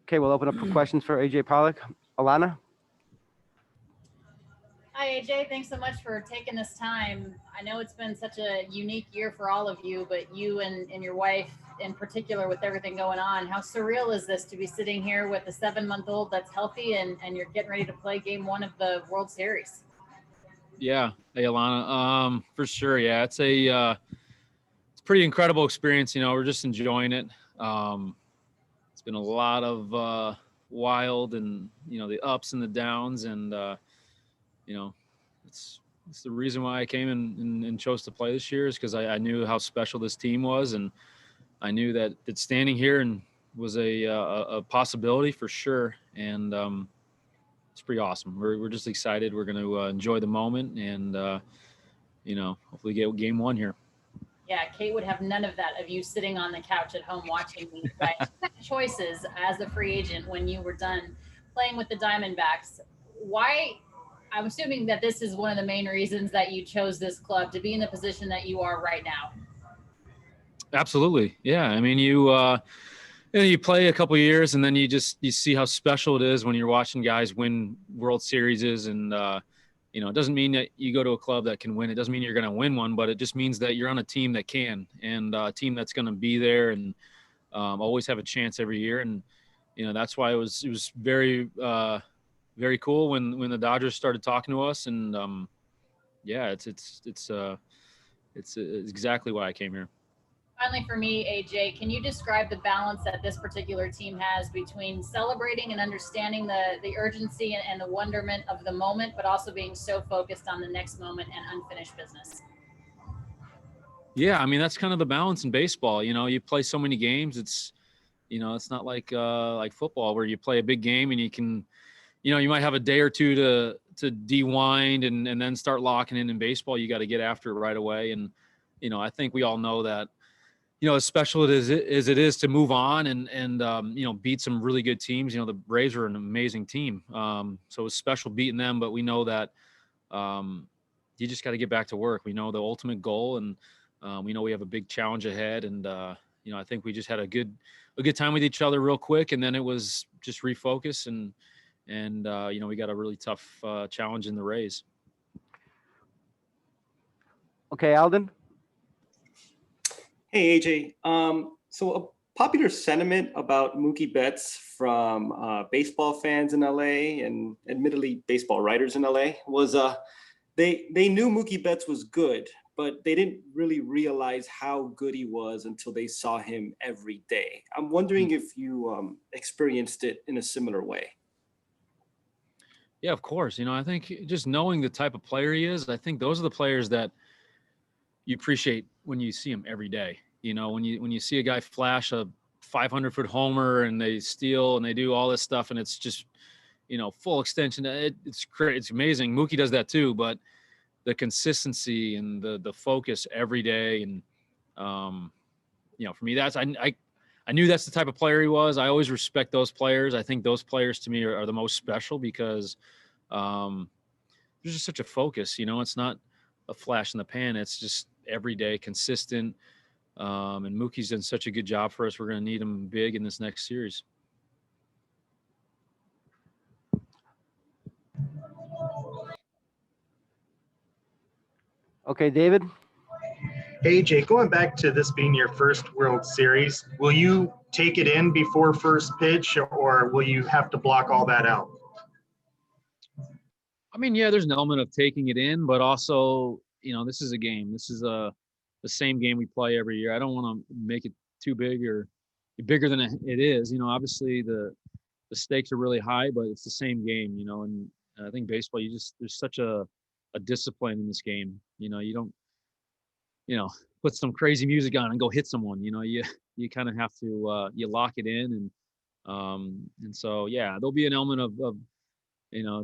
Okay, we'll open up for questions for AJ Pollock. Alana? Hi, AJ. Thanks so much for taking this time. I know it's been such a unique year for all of you, but you and your wife in particular with everything going on, how surreal is this to be sitting here with a 7-month-old that's healthy and you're getting ready to play game 1 of the World Series? Yeah. Hey, Alana. For sure. Yeah. It's a pretty incredible experience. We're just enjoying it. It's been a lot of wild and, the ups and the downs. And, it's the reason why I came and chose to play this year is because I knew how special this team was. And I knew that standing here and was a possibility for sure. And it's pretty awesome. We're just excited. We're going to enjoy the moment and, hopefully get game 1 here. Yeah, Kate would have none of that, of you sitting on the couch at home watching these guys. You had choices as a free agent when you were done playing with the Diamondbacks. Why? I'm assuming that this is one of the main reasons that you chose this club to be in the position that you are right now. Absolutely. Yeah. I mean, you play a couple of years and then you see how special it is when you're watching guys win World Series and, it doesn't mean that you go to a club that can win. It doesn't mean you're going to win one, but it just means that you're on a team that can and a team that's going to be there and always have a chance every year. And, that's why it was very, very cool when the Dodgers started talking to us. And it's exactly why I came here. Finally, for me, AJ, can you describe the balance that this particular team has between celebrating and understanding the urgency and the wonderment of the moment, but also being so focused on the next moment and unfinished business? Yeah, I mean, that's kind of the balance in baseball. You play so many games. It's not like football where you play a big game and you can, you might have a day or two to de-wind and then start locking in baseball. You got to get after it right away. And, I think we all know that, as special as it is to move on and beat some really good teams. The Braves are an amazing team. So it's special beating them, but we know that you just got to get back to work. We know the ultimate goal and we know we have a big challenge ahead. And, I think we just had a good time with each other real quick. And then it was just refocus and we got a really tough challenge in the Rays. Okay, Alden? Hey, AJ. So a popular sentiment about Mookie Betts from baseball fans in LA and admittedly baseball writers in LA was they knew Mookie Betts was good, but they didn't really realize how good he was until they saw him every day. I'm wondering if you experienced it in a similar way. Yeah, of course. I think just knowing the type of player he is, I think those are the players that you appreciate when you see him every day. When you see a guy flash a 500-foot homer and they steal and they do all this stuff and it's just, full extension. It's great. It's amazing. Mookie does that too, but the consistency and the focus every day. And, for me, I knew that's the type of player he was. I always respect those players. I think those players to me are the most special because there's just such a focus. It's not a flash in the pan. It's just every day, consistent. And Mookie's done such a good job for us. We're going to need him big in this next series. Okay, David? AJ, going back to this being your first World Series, will you take it in before first pitch or will you have to block all that out? I mean, yeah, there's an element of taking it in, but also, this is a game. This is the same game we play every year. I don't want to make it too big or bigger than it is. Obviously the stakes are really high, but it's the same game, and I think baseball, there's such a discipline in this game. You don't, put some crazy music on and go hit someone, you kind of have to, you lock it in. And so, yeah, there'll be an element of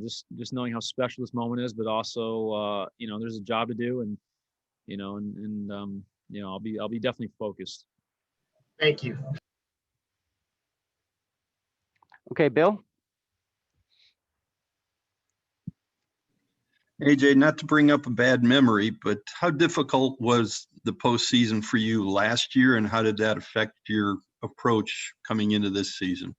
just knowing how special this moment is, but also, there's a job to do and, I'll be definitely focused. Thank you. Okay, Bill? AJ, not to bring up a bad memory, but how difficult was the postseason for you last year, and how did that affect your approach coming into this season?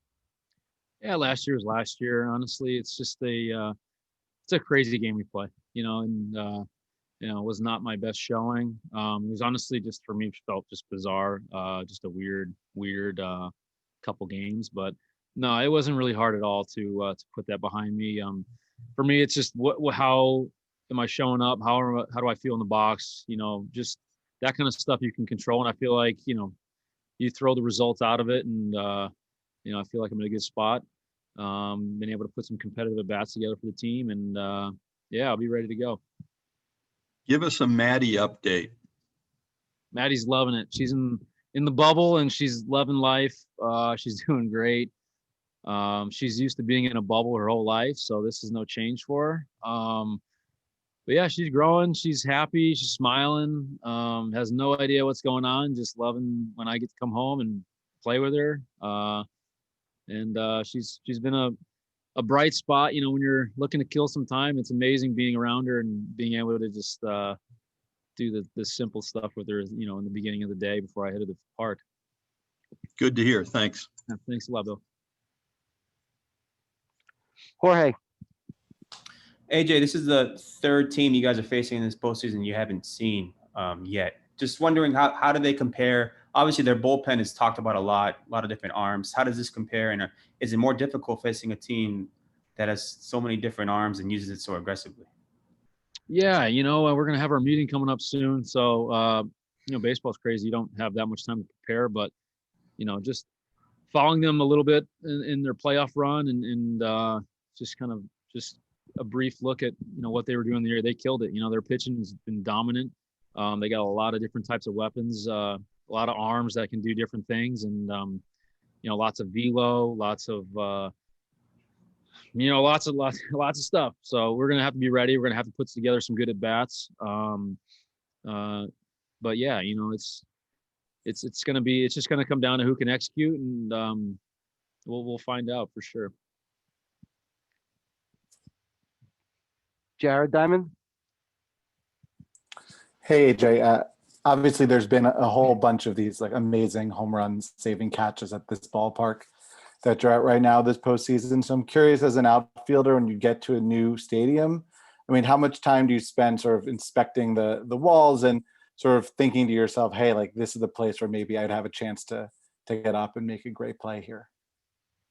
Yeah, last year was last year. Honestly, it's just it's a crazy game we play, and it was not my best showing. It was honestly just for me felt just bizarre, just a weird couple games. But no, it wasn't really hard at all to put that behind me. For me, it's just how am I showing up? How do I feel in the box? Just that kind of stuff you can control. And I feel like you throw the results out of it, and I feel like I'm in a good spot. Been able to put some competitive at bats together for the team, and yeah, I'll be ready to go. Give us a Maddie update. Maddie's loving it. She's in the bubble and she's loving life. She's doing great. She's used to being in a bubble her whole life, so this is no change for her. But yeah, she's growing. She's happy. She's smiling. Has no idea what's going on. Just loving when I get to come home and play with her. And she's been a bright spot. When you're looking to kill some time, it's amazing being around her and being able to just do the simple stuff with her, in the beginning of the day before I headed to the park. Good to hear. Thanks. Yeah, thanks a lot, Bill. Jorge. AJ, this is the third team you guys are facing in this postseason you haven't seen yet. Just wondering how do they compare? Obviously, their bullpen is talked about a lot of different arms. How does this compare? And is it more difficult facing a team that has so many different arms and uses it so aggressively? Yeah, we're going to have our meeting coming up soon. So, baseball's crazy. You don't have that much time to prepare, but, just following them a little bit in their playoff run and just kind of just a brief look at, what they were doing the year. They killed it. Their pitching has been dominant. They got a lot of different types of weapons, a lot of arms that can do different things, and lots of velo, lots of lots of stuff. So we're gonna have to be ready. We're gonna have to put together some good at bats. But yeah, it's just gonna come down to who can execute, and we'll find out for sure. Jared Diamond. Hey, AJ. Obviously, there's been a whole bunch of these like amazing home runs, saving catches at this ballpark that you're at right now this postseason. So I'm curious, as an outfielder, when you get to a new stadium, I mean, how much time do you spend sort of inspecting the walls and sort of thinking to yourself, hey, like this is the place where maybe I'd have a chance to get up and make a great play here?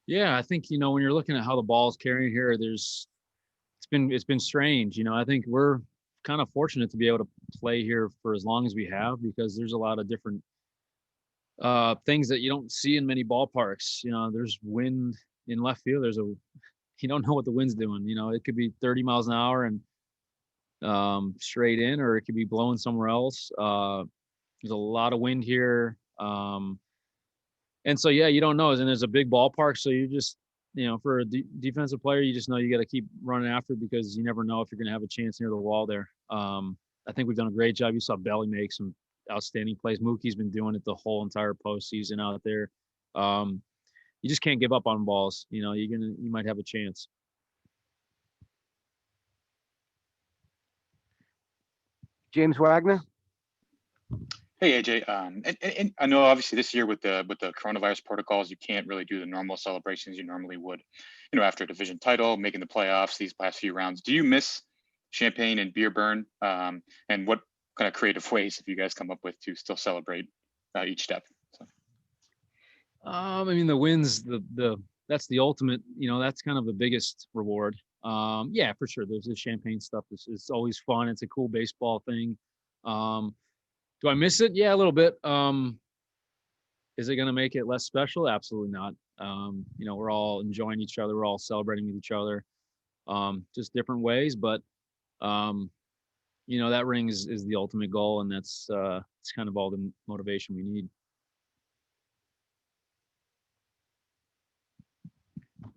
Yeah, I think when you're looking at how the ball's carrying here, it's been strange. I think we're kind of fortunate to be able to play here for as long as we have, because there's a lot of different things that you don't see in many ballparks. There's wind in left field. You don't know what the wind's doing. It could be 30 miles an hour and straight in, or it could be blowing somewhere else. There's a lot of wind here. And so, yeah, you don't know. And there's a big ballpark. So you just, for a defensive player, you just know you got to keep running after, because you never know if you're going to have a chance near the wall there. I think we've done a great job. You saw Belly make some outstanding plays. Mookie's been doing it the whole entire postseason out there. You just can't give up on balls. You might have a chance. James Wagner. Hey AJ, and I know obviously this year with the coronavirus protocols, you can't really do the normal celebrations you normally would, after a division title, making the playoffs these past few rounds. Do you miss champagne and beer burn? And what kind of creative ways have you guys come up with to still celebrate each step? So. I mean, the wins, that's the ultimate. That's kind of the biggest reward. Yeah, for sure. There's the champagne stuff. It's always fun. It's a cool baseball thing. Do I miss it? Yeah, a little bit. Is it going to make it less special? Absolutely not. We're all enjoying each other. We're all celebrating with each other, just different ways. But, that ring is the ultimate goal, and that's it's kind of all the motivation we need.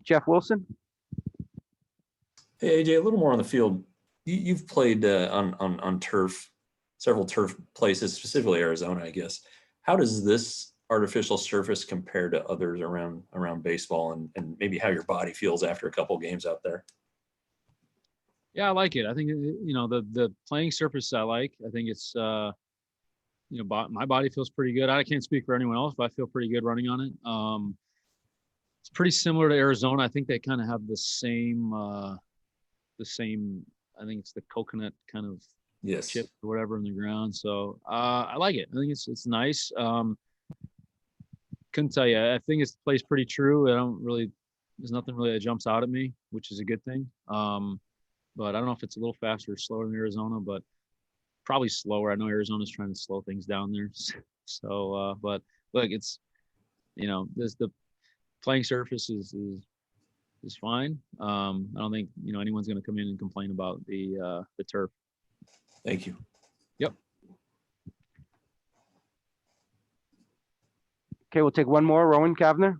Jeff Wilson. Hey AJ, a little more on the field. You've played on turf, several turf places, specifically Arizona, I guess. How does this artificial surface compare to others around baseball, and maybe how your body feels after a couple of games out there? Yeah, I like it. I think the playing surface I like. I think it's my body feels pretty good. I can't speak for anyone else, but I feel pretty good running on it. It's pretty similar to Arizona. I think they kind of have the same. I think it's the coconut kind of Yes. chip or whatever in the ground. So I like it. I think it's nice. Couldn't tell you. I think it plays pretty true. There's nothing really that jumps out at me, which is a good thing. But I don't know if it's a little faster or slower than Arizona, but probably slower. I know Arizona's trying to slow things down there. So, but look, it's, the playing surface is fine. I don't think, anyone's going to come in and complain about the turf. Thank you. Yep. Okay, we'll take one more. Rowan Kavner.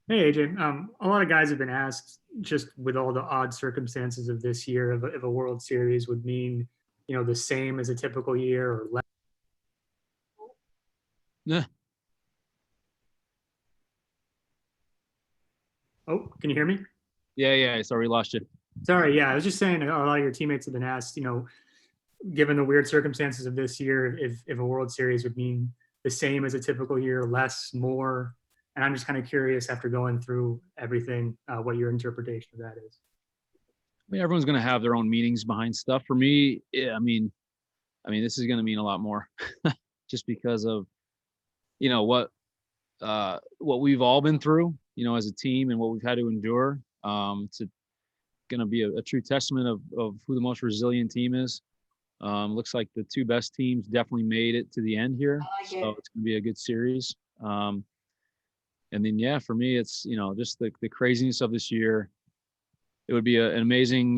Hey, AJ. A lot of guys have been asked, just with all the odd circumstances of this year, if a World Series would mean, the same as a typical year or less. Yeah. Oh, can you hear me? Yeah. Sorry, we lost you. Sorry. Yeah, I was just saying a lot of your teammates have been asked, given the weird circumstances of this year, if a World Series would mean the same as a typical year, less, more. And I'm just kind of curious, after going through everything, what your interpretation of that is. I mean, everyone's going to have their own meanings behind stuff. For me, I mean, this is going to mean a lot more, just because of, what we've all been through, as a team, and what we've had to endure. It's going to be a true testament of who the most resilient team is. Looks like the two best teams definitely made it to the end here, so it's going to be a good series. And then, yeah, for me, it's, just the craziness of this year. It would be an amazing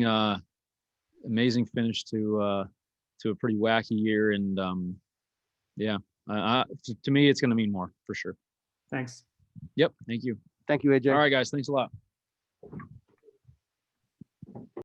finish to a pretty wacky year. And to me, it's going to mean more for sure. Thanks. Yep. Thank you. Thank you, AJ. All right, guys. Thanks a lot.